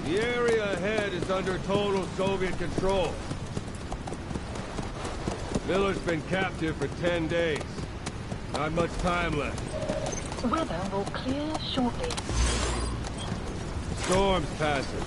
The area ahead is under total Soviet control. Miller's been captive for 10 days. Not much time left. Weather will clear shortly. Storm's passing.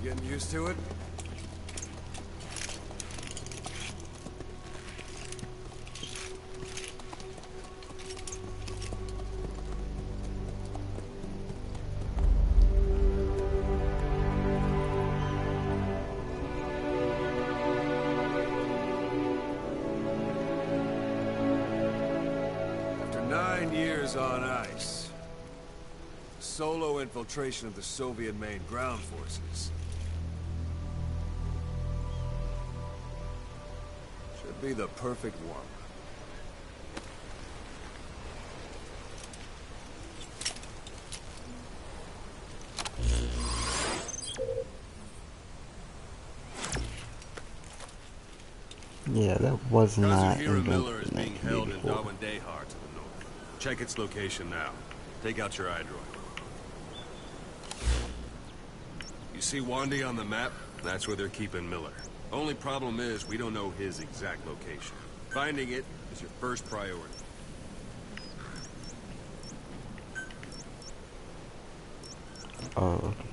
Getting used to it? After 9 years on ice, solo infiltration of the Soviet main ground forces. Should be the perfect one. Yeah, that was not Kazuhira Miller is invented being held in 1984. Dawandehar to the north. Check its location now. Take out your iDroid. You see Wandy on the map? That's where they're keeping Miller. Only problem is, we don't know his exact location. Finding it is your first priority. Oh, okay.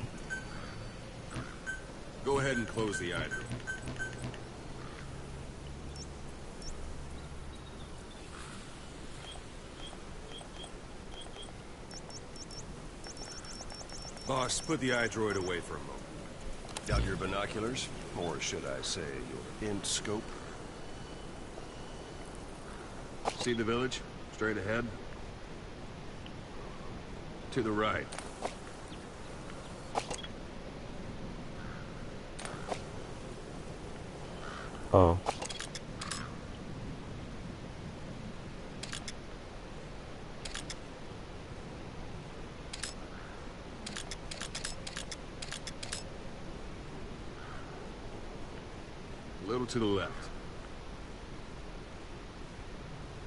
Go ahead and close the iDroid. Boss, put the iDroid away for a moment. Out your binoculars, or should I say your int scope? See the village? Straight ahead. To the right. Oh. A little to the left.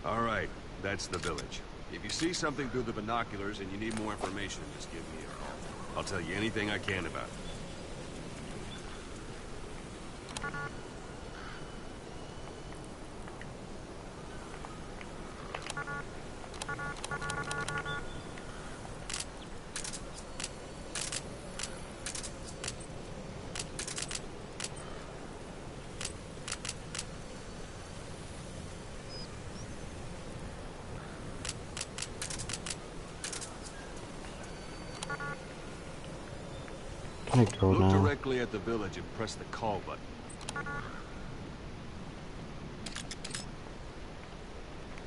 All right, that's the village. If you see something through the binoculars and you need more information, just give me a call. I'll tell you anything I can about it. Can I go Look now? directly at the village and press the call button.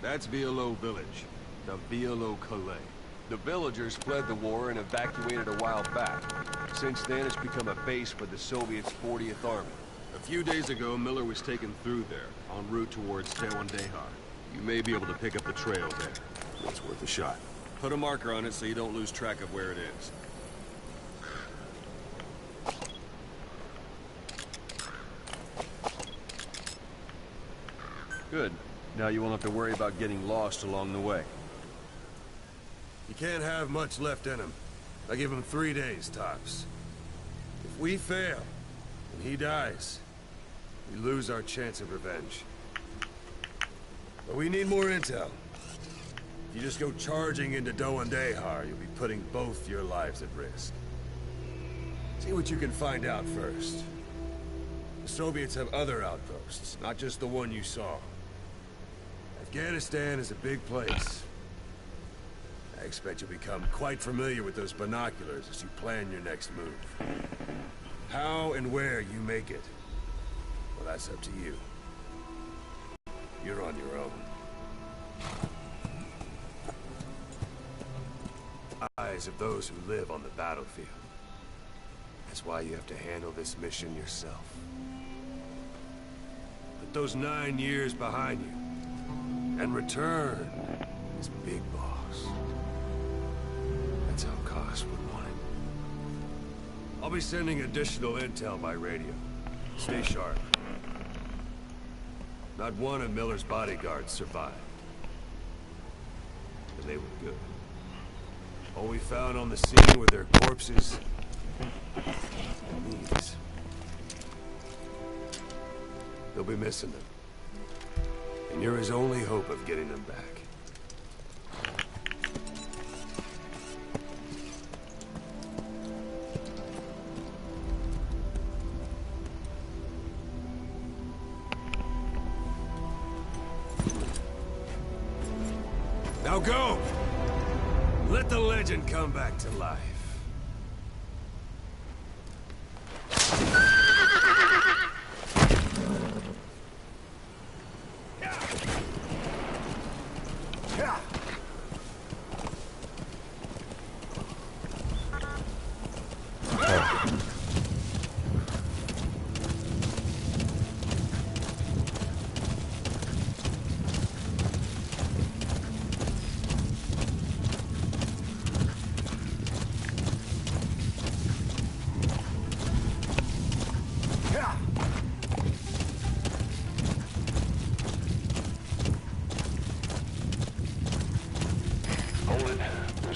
That's Violo Village, the Violo Calais. The villagers fled the war and evacuated a while back. Since then, it's become a base for the Soviets' 40th Army. A few days ago, Miller was taken through there, en route towards Dawandehar. You may be able to pick up the trail there. It's worth a shot. Put a marker on it so you don't lose track of where it is. Good. Now you won't have to worry about getting lost along the way. You can't have much left in him. I give him 3 days, tops. If we fail, and he dies, we lose our chance of revenge. But we need more intel. If you just go charging into Dawandehar, you'll be putting both your lives at risk. See what you can find out first. The Soviets have other outposts, not just the one you saw. Afghanistan is a big place. I expect you'll become quite familiar with those binoculars as you plan your next move. How and where you make it, well, that's up to you. You're on your own. eyes of those who live on the battlefield. That's why you have to handle this mission yourself. Put those 9 years behind you, and return as Big Boss. That's how Koss would want it. I'll be sending additional intel by radio. Stay sharp. Not one of Miller's bodyguards survived. And they were good. All we found on the scene were their corpses and knees. They'll be missing them. And you're his only hope of getting them back. Now go! Let the legend come back to life.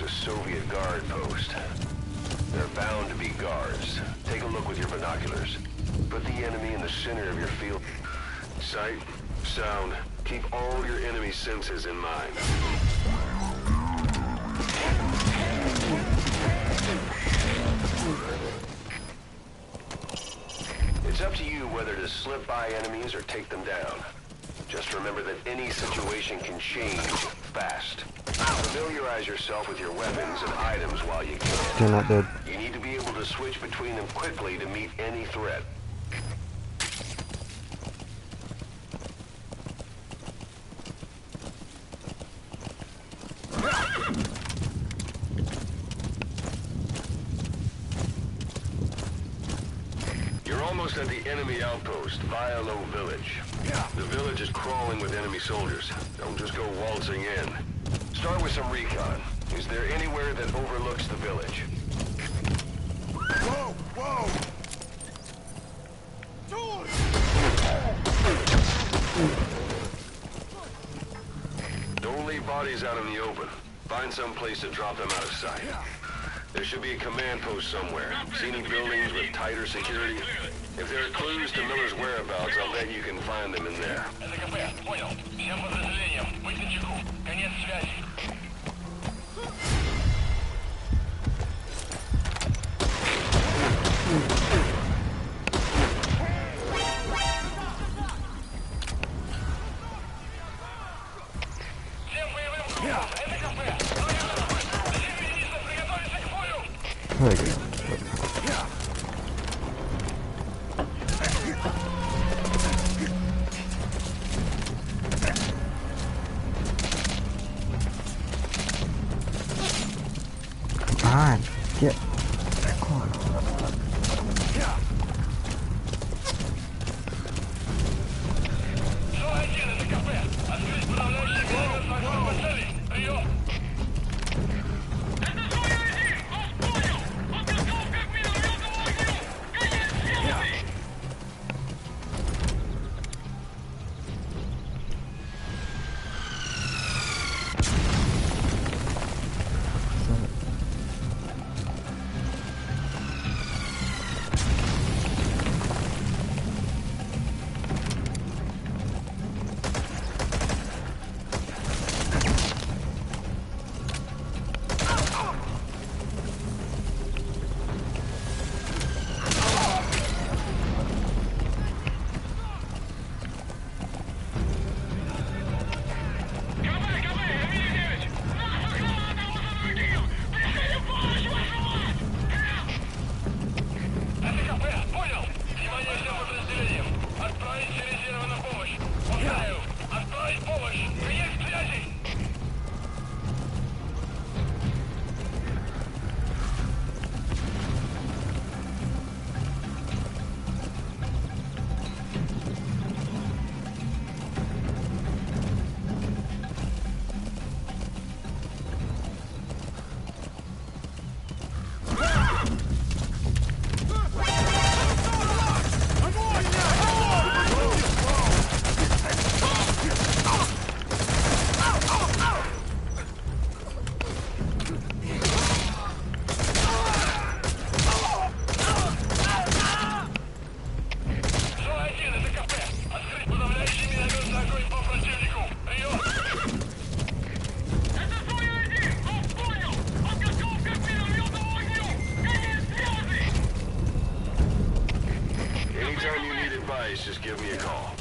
Soviet guard post. They're bound to be guards. Take a look with your binoculars. Put the enemy in the center of your field. Sight, sound, keep all your enemy senses in mind. It's up to you whether to slip by enemies or take them down. Just remember that any situation can change fast. Familiarize yourself with your weapons and items while you can. Still not dead. You need to be able to switch between them quickly to meet any threat. You're almost at the enemy outpost, Vialo Village. The village is crawling with enemy soldiers. Don't just go waltzing in. Start with some recon. Is there anywhere that overlooks the village? Whoa! Whoa! Don't leave bodies out in the open. Find some place to drop them out of sight. There should be a command post somewhere. See any buildings with tighter security? If there are clues to Miller's whereabouts, I'll bet you can find them in there. There we go. Come on, get. give me a call.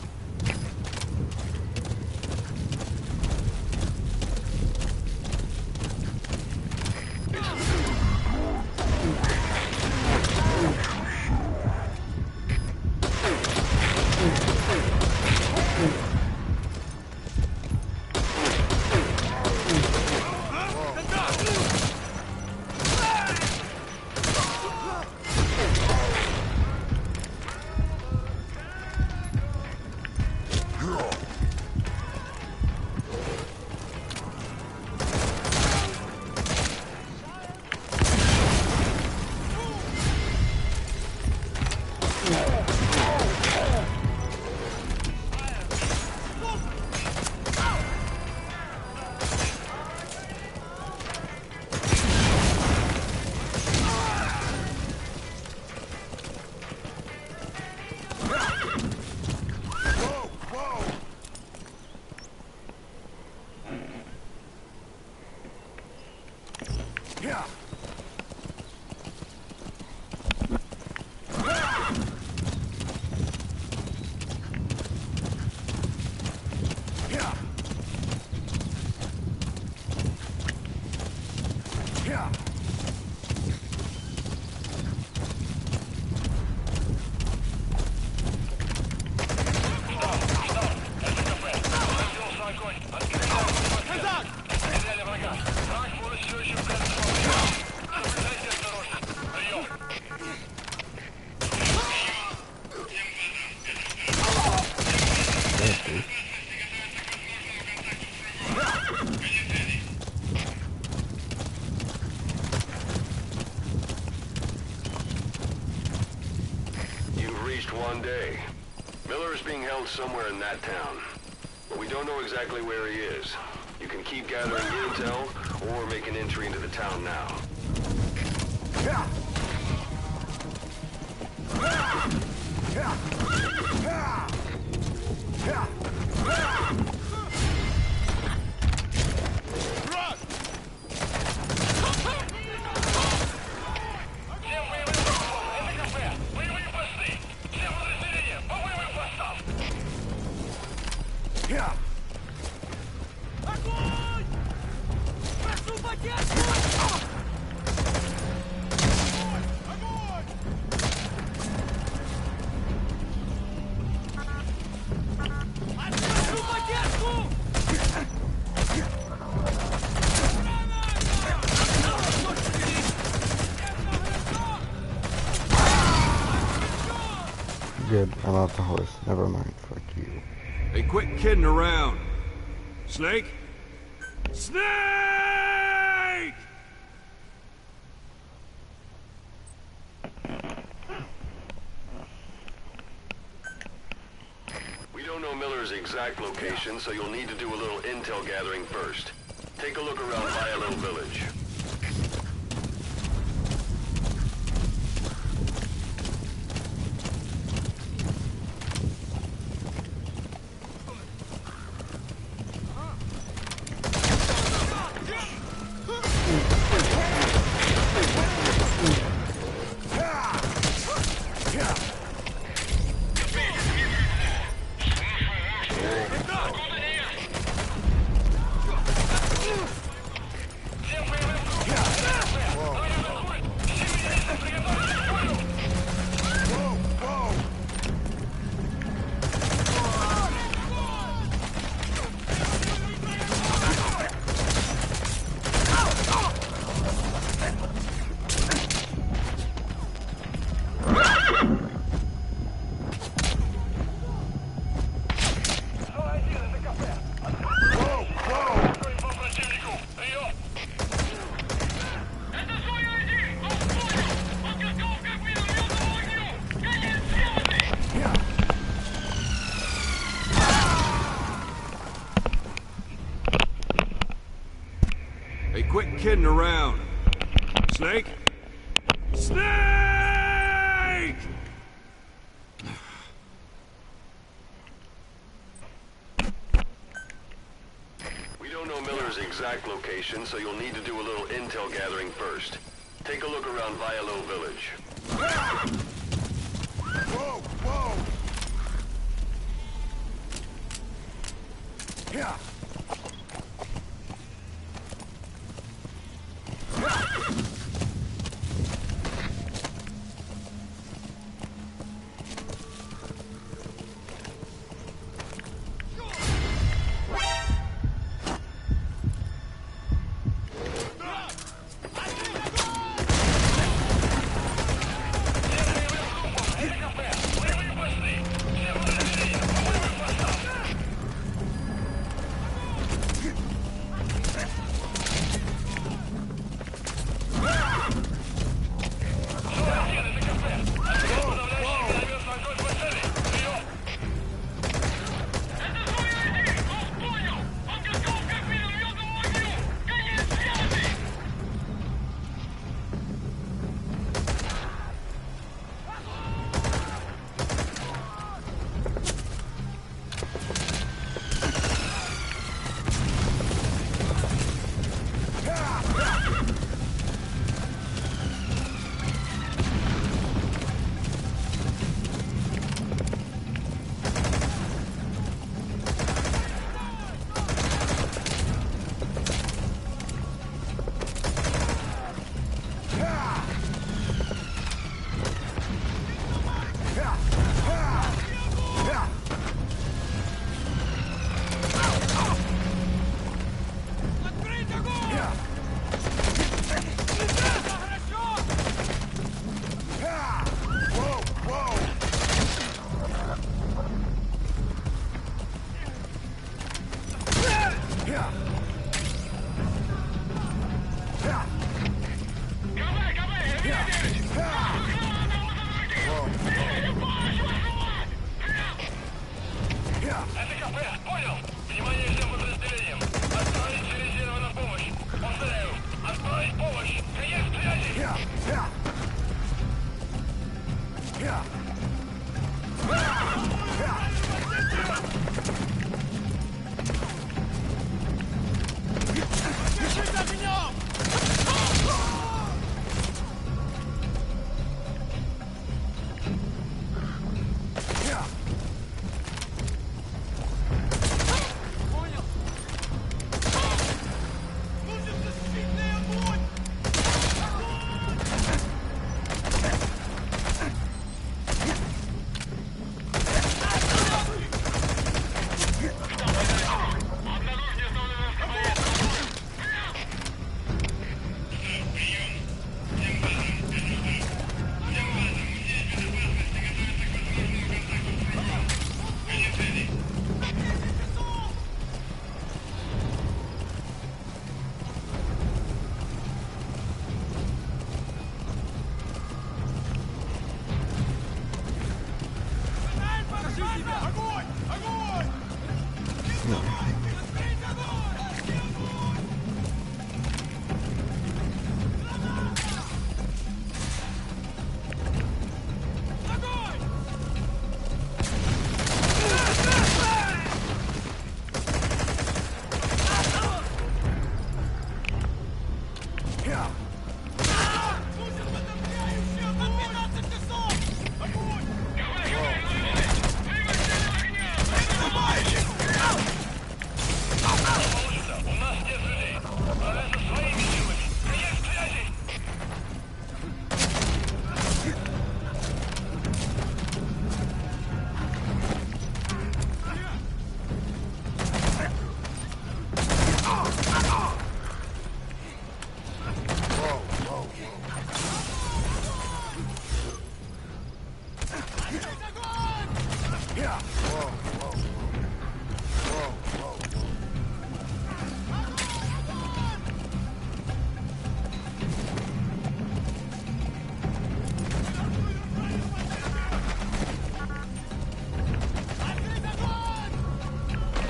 One day. Miller is being held somewhere in that town, but we don't know exactly where he is. You can keep gathering intel, or make an entry into the town now. Good, I love the horse. Never mind, fuck you. Hey, quit kidding around. Snake? Snake! We don't know Miller's exact location, so you'll need to do a little intel gathering first. Take a look around Vialo Village. Hey, quit kidding around. Snake? Snake! We don't know Miller's exact location, so you'll need to do a little intel gathering first. Take a look around Vialo Village. Whoa, whoa!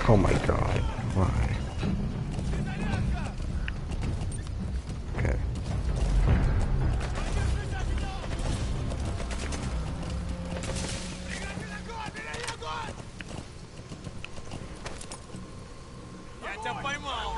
Oh my god, why? Okay. Я тебя поймал!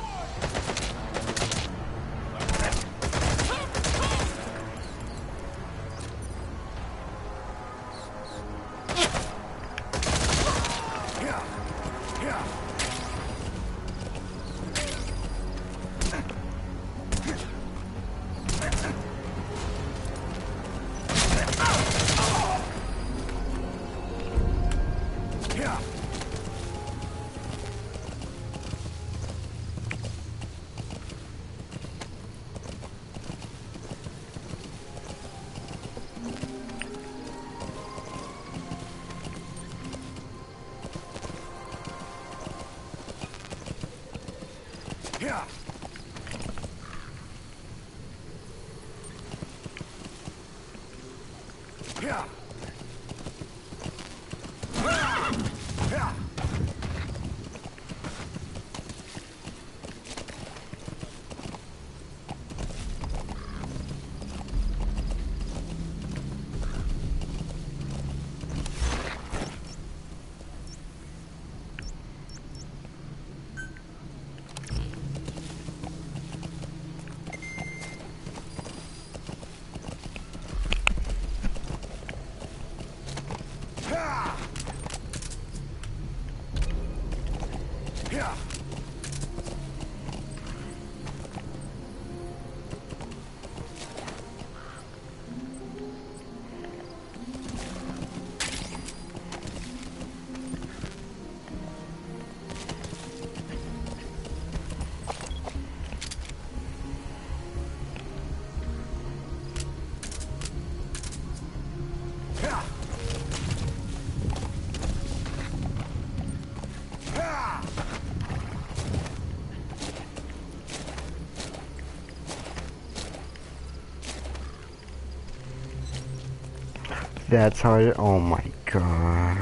That's how it. Oh my god.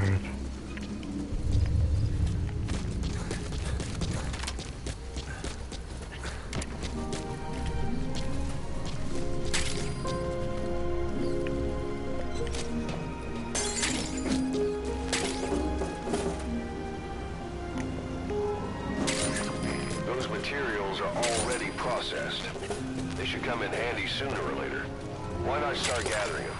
Those materials are already processed. They should come in handy sooner or later. Why not start gathering them?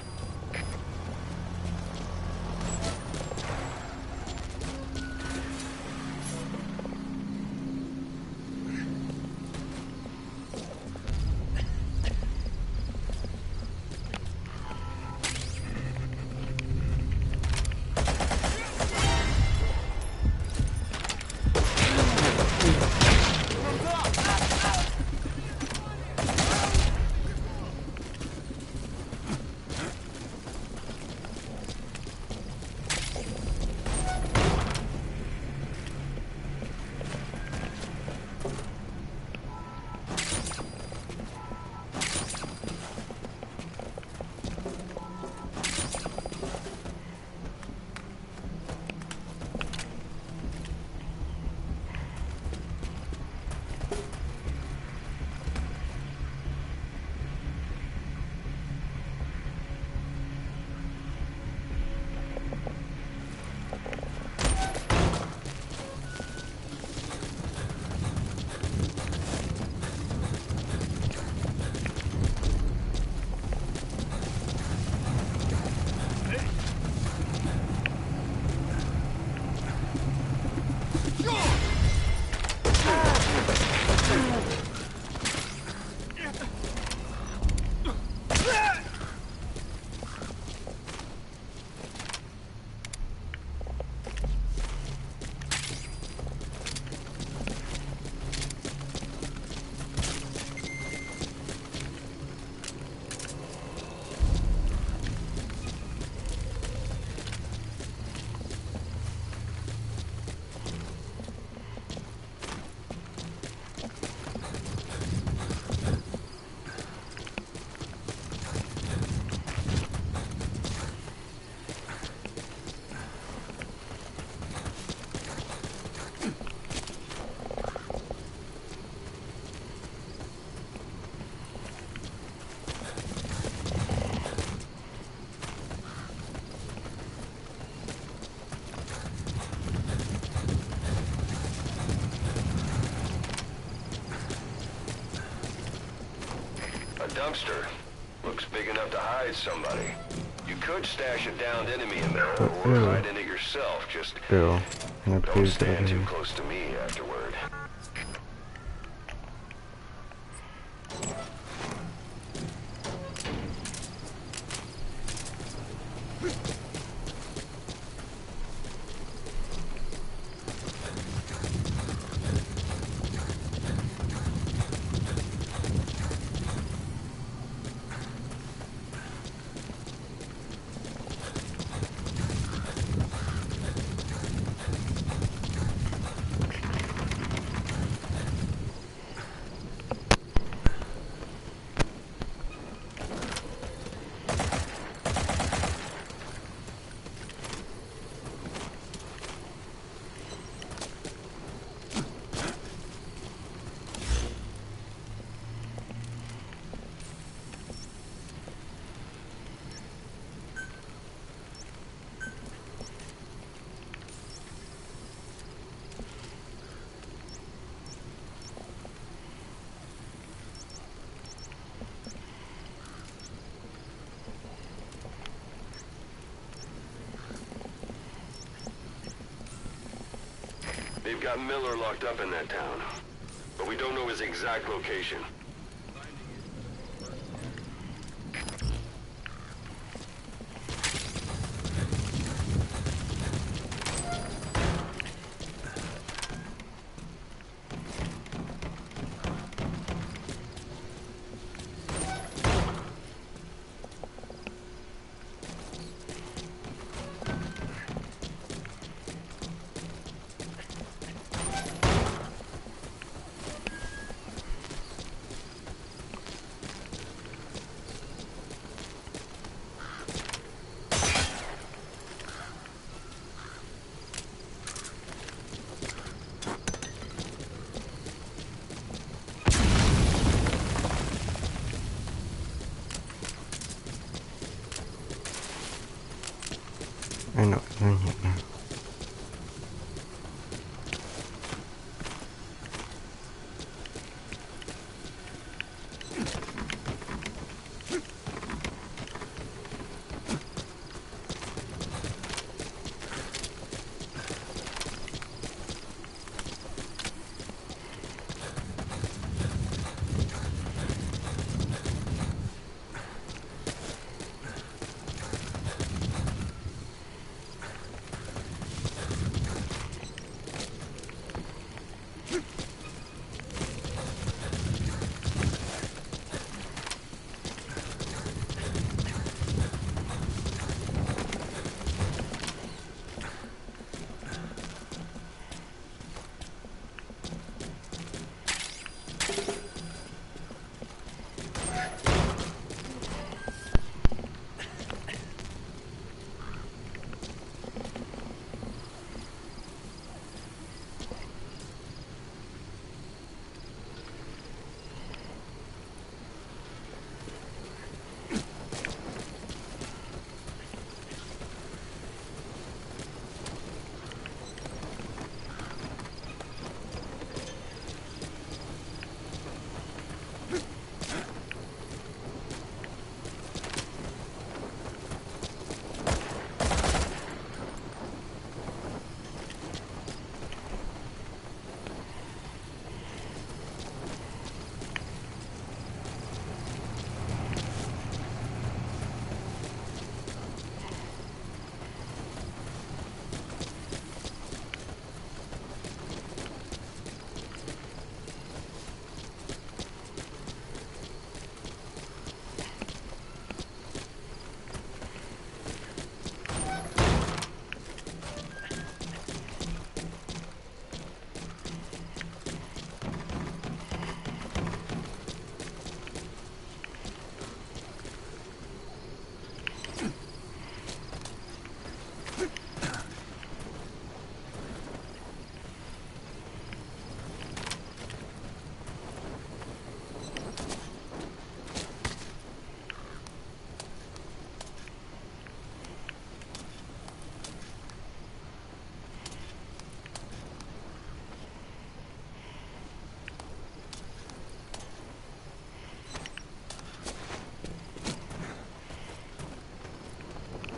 Dumpster. Looks big enough to hide somebody. You could stash a downed enemy in there, or hide in it yourself. Just Ew. Can I don't please stand get too in? close to me afterward. We've got Miller locked up in that town, but we don't know his exact location. I know it's in here now.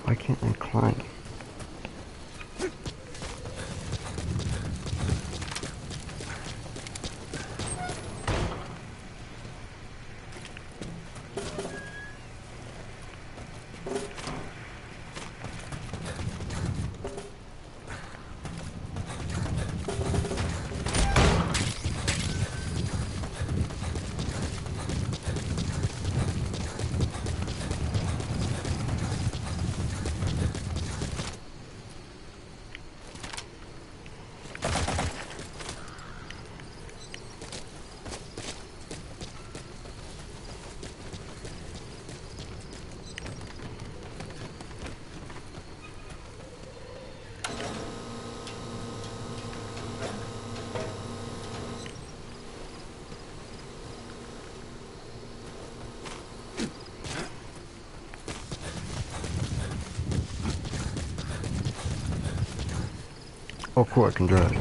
Why can't I climb? Oh, cool, I can drive.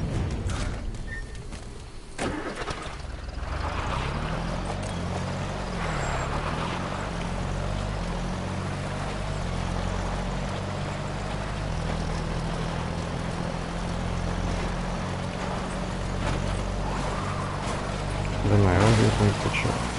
here to make the trip.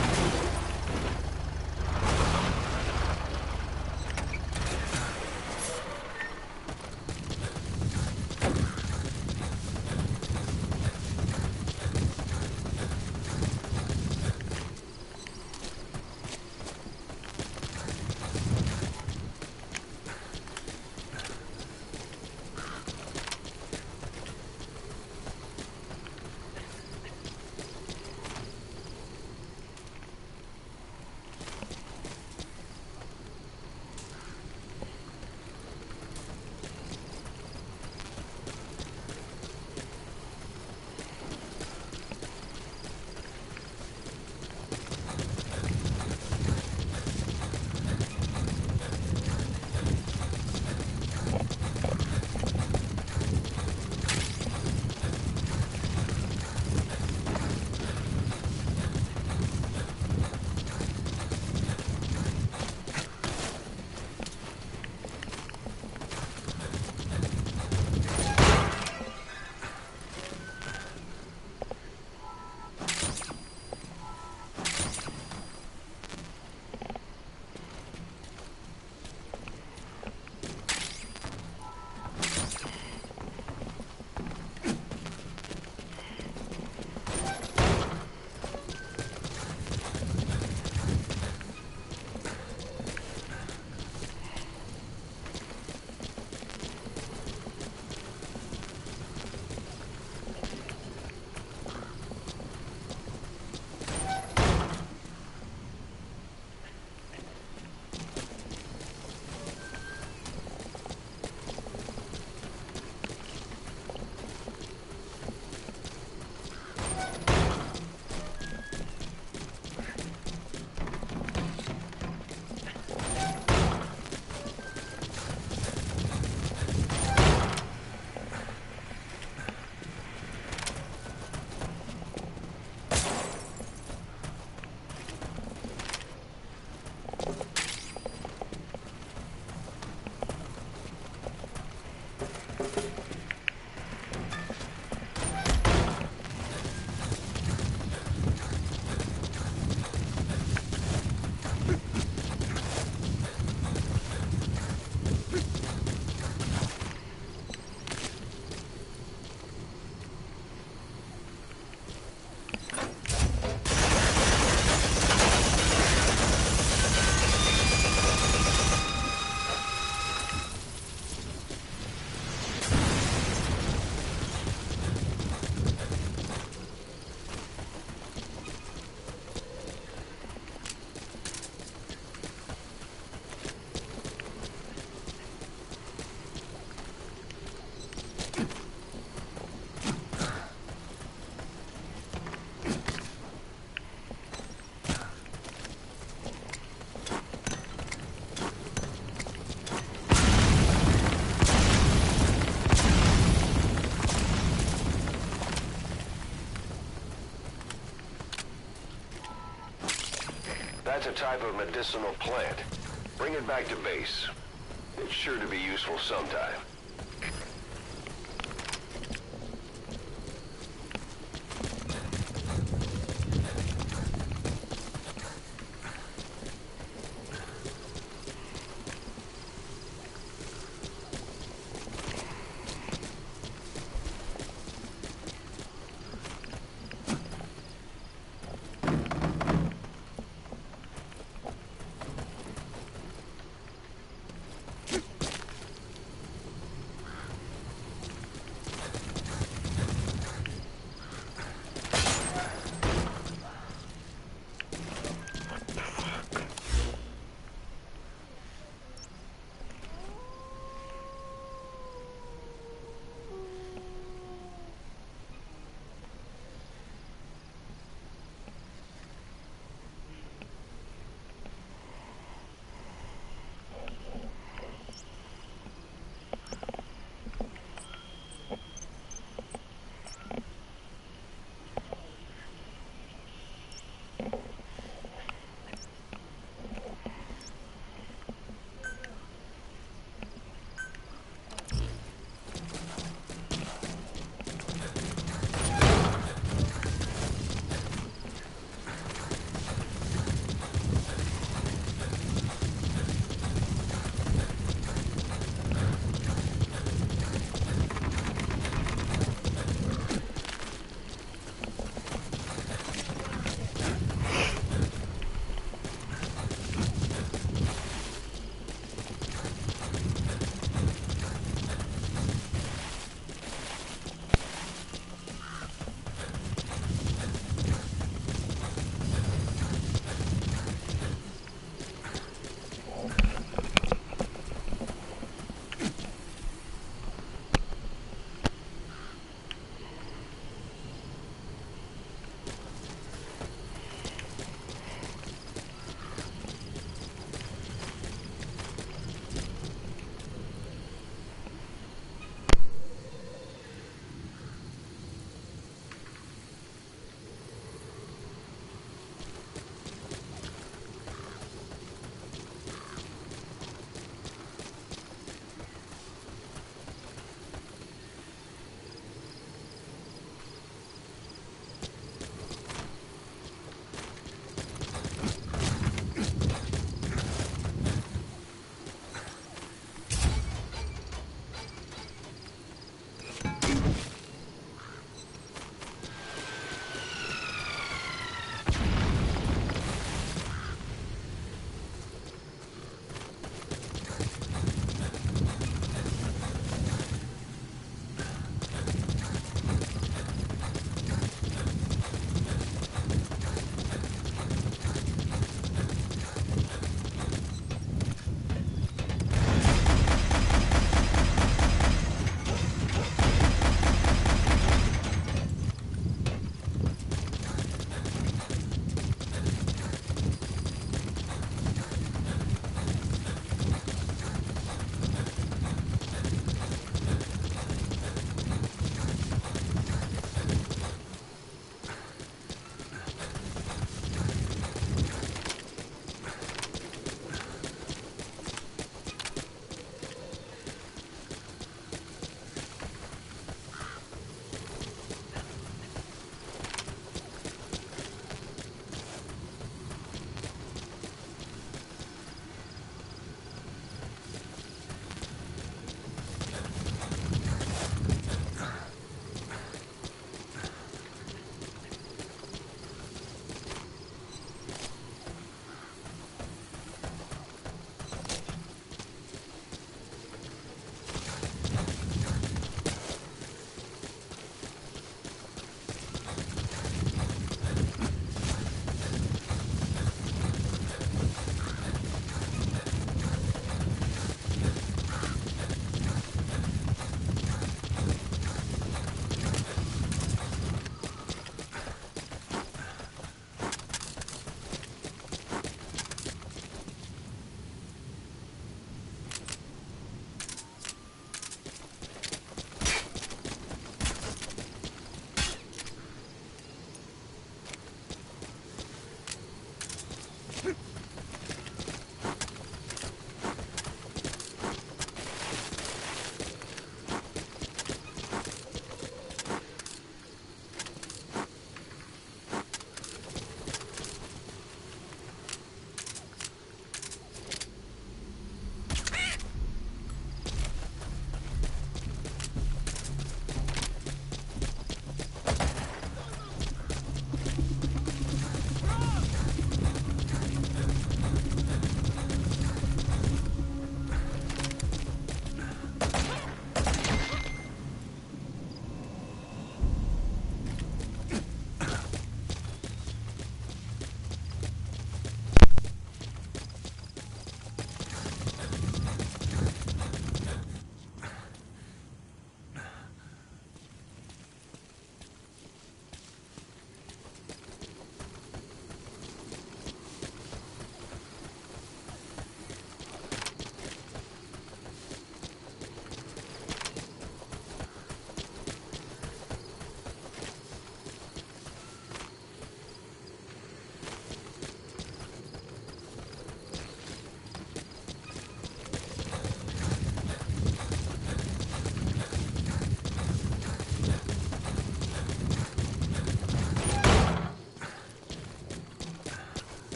That's a type of medicinal plant. Bring it back to base. It's sure to be useful sometime.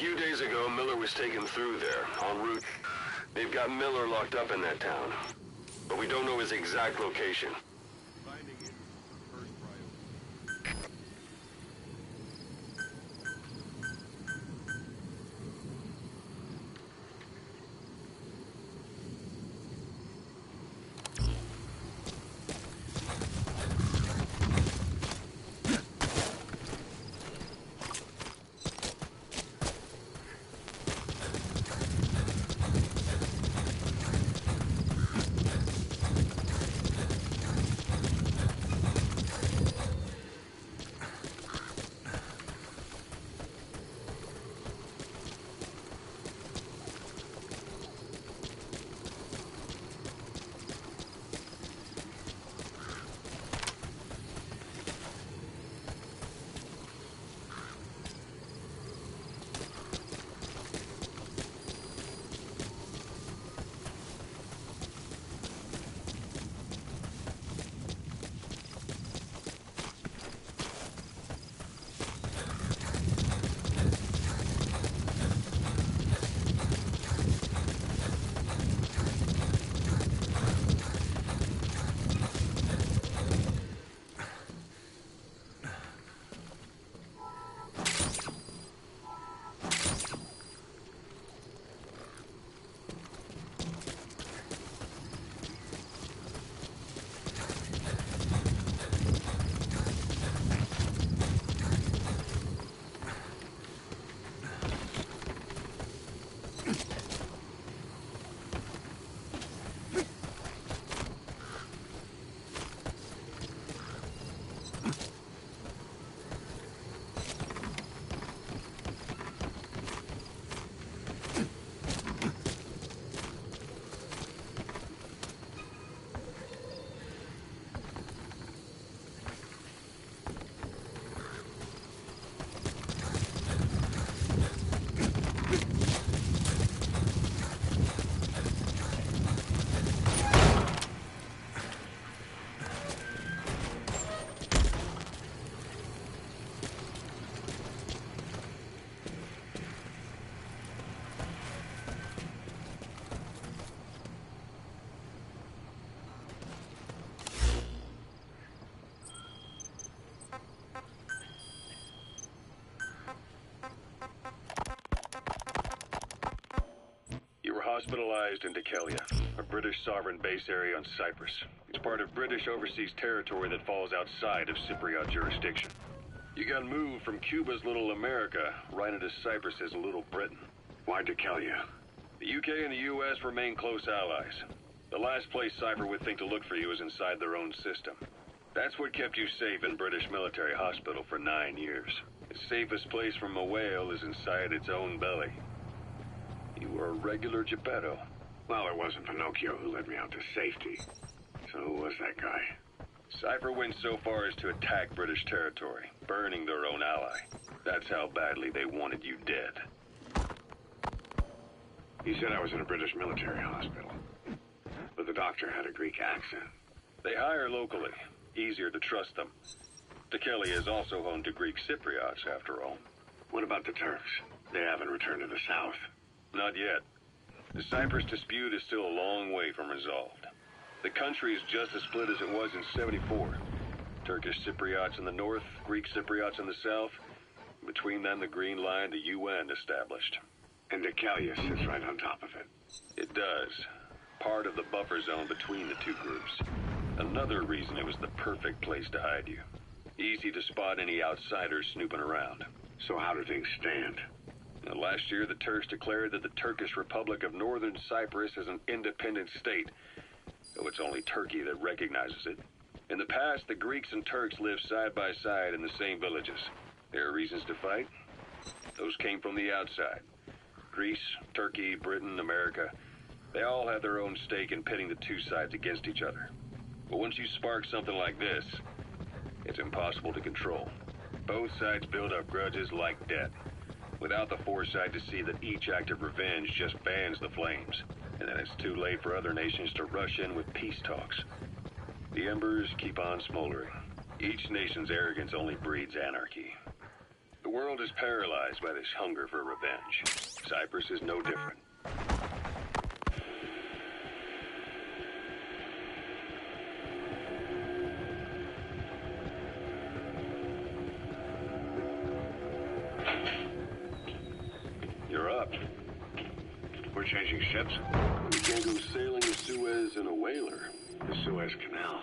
few days ago, Miller was taken through there, en route. They've got Miller locked up in that town, but we don't know his exact location. Finding him is the first priority. Hospitalized in Dikelia, a British sovereign base area on Cyprus. It's part of British overseas territory that falls outside of Cypriot jurisdiction. You got moved from Cuba's Little America right into Cyprus's Little Britain. Why Dikelia? The UK and the US remain close allies. The last place Cypher would think to look for you is inside their own system. That's what kept you safe in British military hospital for 9 years. The safest place from a whale is inside its own belly. You were a regular Geppetto. Well, it wasn't Pinocchio who led me out to safety. So who was that guy? Cypher went so far as to attack British territory, burning their own ally. That's how badly they wanted you dead. He said I was in a British military hospital. But the doctor had a Greek accent. They hire locally. Easier to trust them. Dikelia is also home to Greek Cypriots, after all. What about the Turks? They haven't returned to the south. Not yet. The Cyprus dispute is still a long way from resolved. The country is just as split as it was in '74. Turkish Cypriots in the north, Greek Cypriots in the south. Between them, the Green Line, the UN established. And Dikelia sits right on top of it. It does. Part of the buffer zone between the two groups. Another reason it was the perfect place to hide you. Easy to spot any outsiders snooping around. So how do things stand? Now, last year, the Turks declared that the Turkish Republic of Northern Cyprus is an independent state, though it's only Turkey that recognizes it. In the past, the Greeks and Turks lived side by side in the same villages. There are reasons to fight. Those came from the outside. Greece, Turkey, Britain, America, they all have their own stake in pitting the two sides against each other. But once you spark something like this, it's impossible to control. Both sides build up grudges like debt, without the foresight to see that each act of revenge just fans the flames, and then it's too late for other nations to rush in with peace talks. The embers keep on smoldering. Each nation's arrogance only breeds anarchy. The world is paralyzed by this hunger for revenge. Cyprus is no different. You're up. We're changing ships? We can't go sailing the Suez in a whaler. The Suez Canal.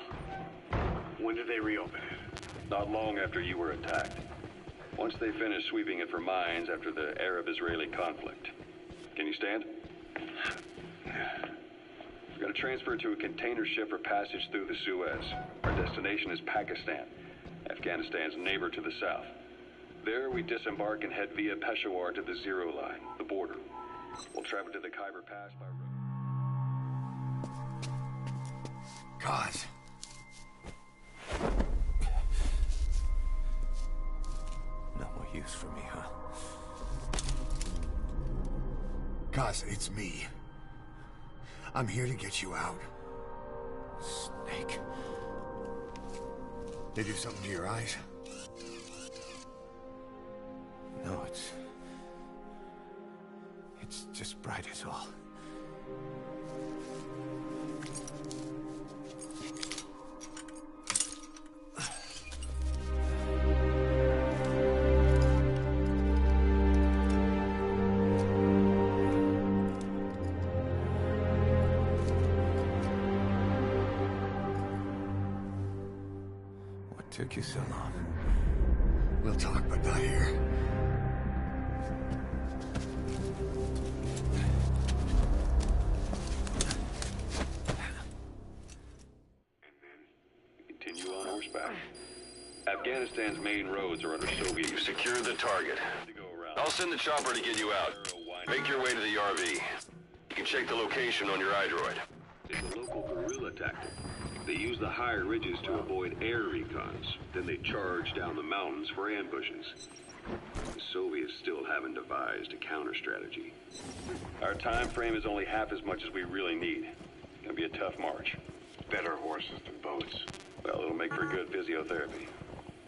When did they reopen it? Not long after you were attacked. Once they finished sweeping it for mines after the Arab-Israeli conflict. Can you stand? We're gonna transfer to a container ship for passage through the Suez. Our destination is Pakistan, Afghanistan's neighbor to the south. There, we disembark and head via Peshawar to the Zero Line, the border. We'll travel to the Khyber Pass by road. God. No more use for me, huh? Kaz, it's me. I'm here to get you out. Snake. They do something to your eyes? No, it's just bright as all. What took you so long? We'll talk, but not here. Continue on horseback. Afghanistan's main roads are under Soviet. Secure the target. I'll send the chopper to get you out. Make your way to the RV. You can check the location on your iDroid. It's a local guerrilla tactic. They use the higher ridges to avoid air recons. Then they charge down the mountains for ambushes. The Soviets still haven't devised a counter strategy. Our time frame is only half as much as we really need. It's gonna be a tough march. Better horses than boats. Well, it'll make for good physiotherapy.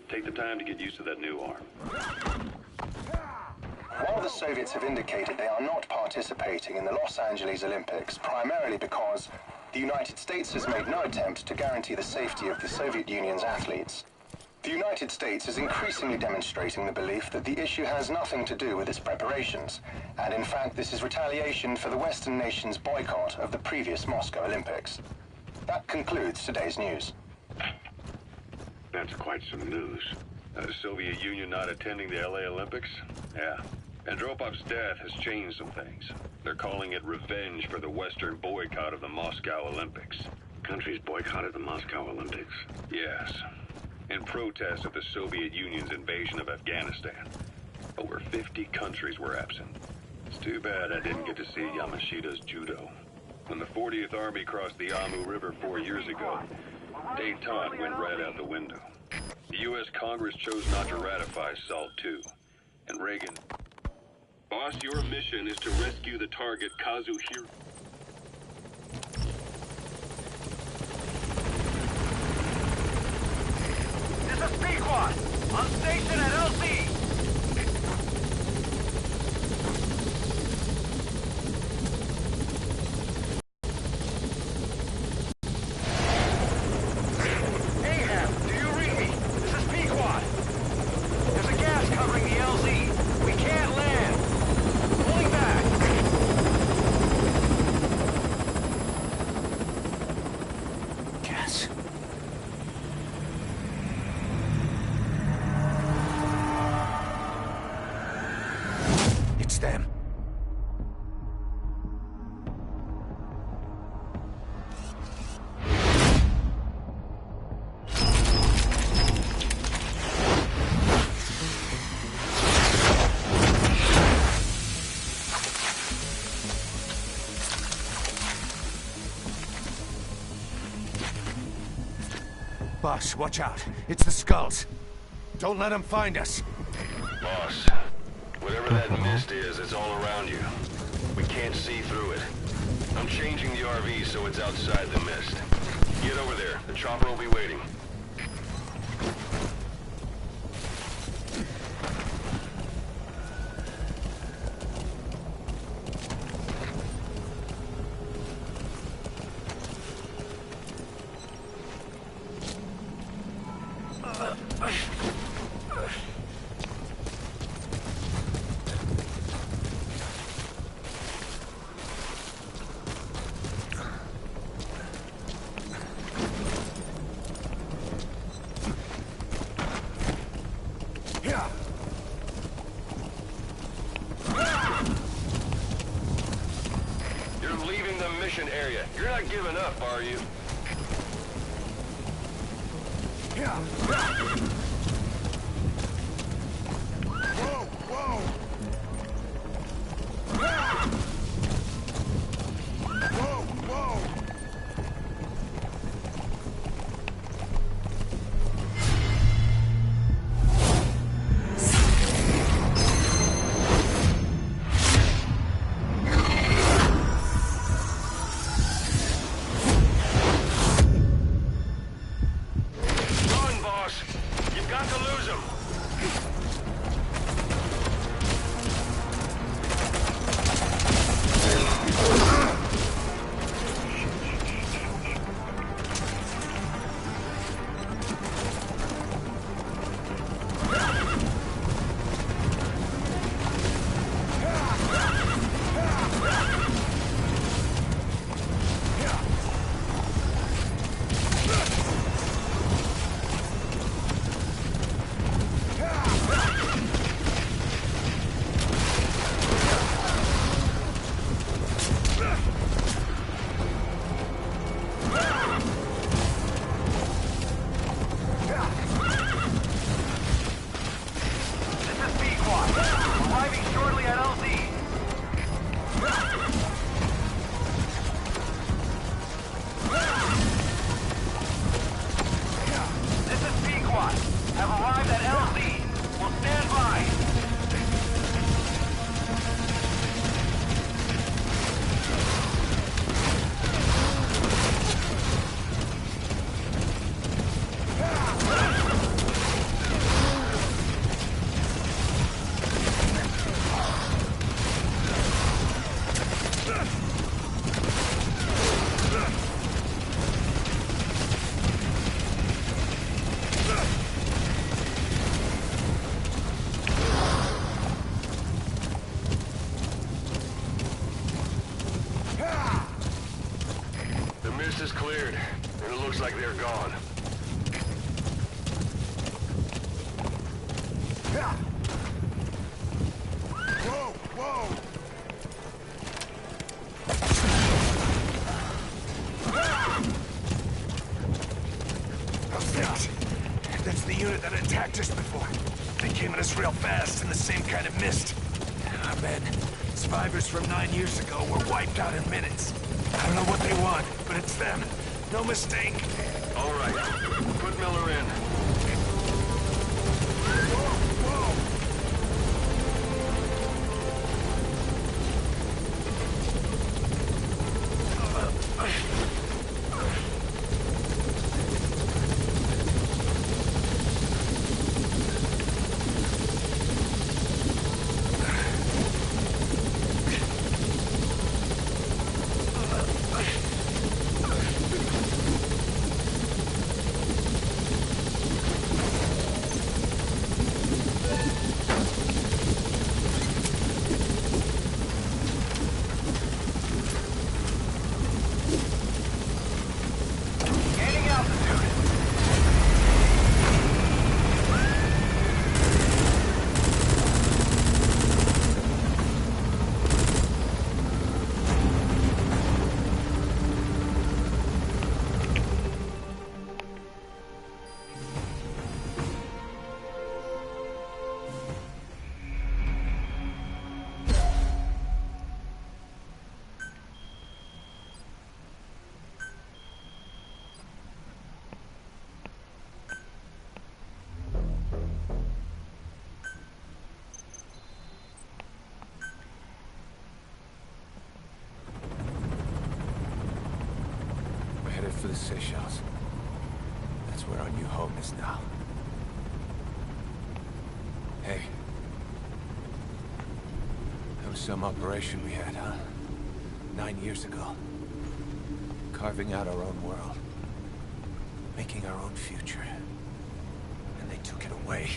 Take the time to get used to that new arm. While the Soviets have indicated they are not participating in the Los Angeles Olympics, primarily because the United States has made no attempt to guarantee the safety of the Soviet Union's athletes, the United States is increasingly demonstrating the belief that the issue has nothing to do with its preparations, and in fact this is retaliation for the Western nations' boycott of the previous Moscow Olympics. That concludes today's news. That's quite some news. The Soviet Union not attending the LA Olympics? Yeah. Andropov's death has changed some things. They're calling it revenge for the Western boycott of the Moscow Olympics. Countries boycotted the Moscow Olympics? Yes. In protest of the Soviet Union's invasion of Afghanistan. Over 50 countries were absent. It's too bad I didn't get to see Yamashita's judo. When the 40th Army crossed the Amu River 4 years ago, détente went right out the window. The U.S. Congress chose not to ratify SALT II. And Reagan... Boss, your mission is to rescue the target Kazuhiro. This is Pequod, on station at LC. Ahab, do you read me? This is Pequod. There's a gas covering the LZ. We can't land. Pulling back. Gas. It's them. Boss, watch out. It's the Skulls. Don't let them find us. Boss, whatever that mist is, it's all around you. We can't see through it. I'm changing the RV so it's outside the mist. Get over there. The chopper will be waiting. mission area. You're not giving up, are you? Whoa, whoa! Whoa, whoa! Run, boss. You've got to lose him. This is Pequod. Arriving shortly at LZ. This is Pequod. Have arrived at LZ. Will stand by. The mist is cleared, and it looks like they're gone. Whoa, whoa! Those things. That's the unit that attacked us before. They came at us real fast in the same kind of mist. Ah, man. Survivors from 9 years ago were wiped out in minutes. I don't know what they want, but it's them. No mistake. All right. Put Miller in. Gaining altitude. We're headed for the Seychelles. That's where our new home is now. Hey. That was some operation we had, huh? 9 years ago. Carving out our own world. Making our own future. And they took it away.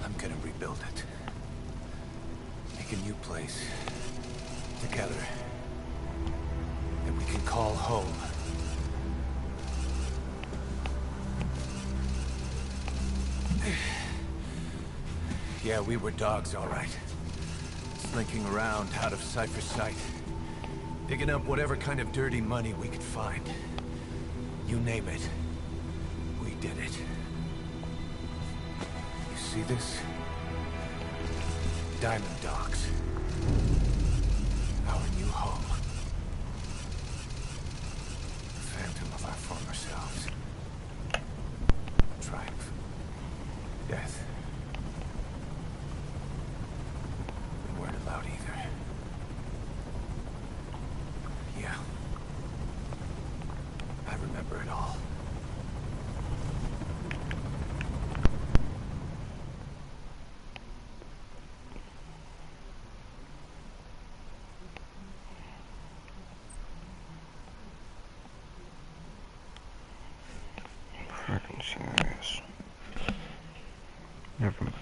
I'm gonna rebuild it. Make a new place. Together. That we can call home. Yeah, we were dogs, all right. Slinking around out of Cypher's sight. Digging up whatever kind of dirty money we could find. You name it. We did it. You see this? Diamond Dogs. Our new home. The phantom of our former selves. Triumph. Death. We weren't allowed either. Yeah. I remember it all. Fucking serious. Never mind.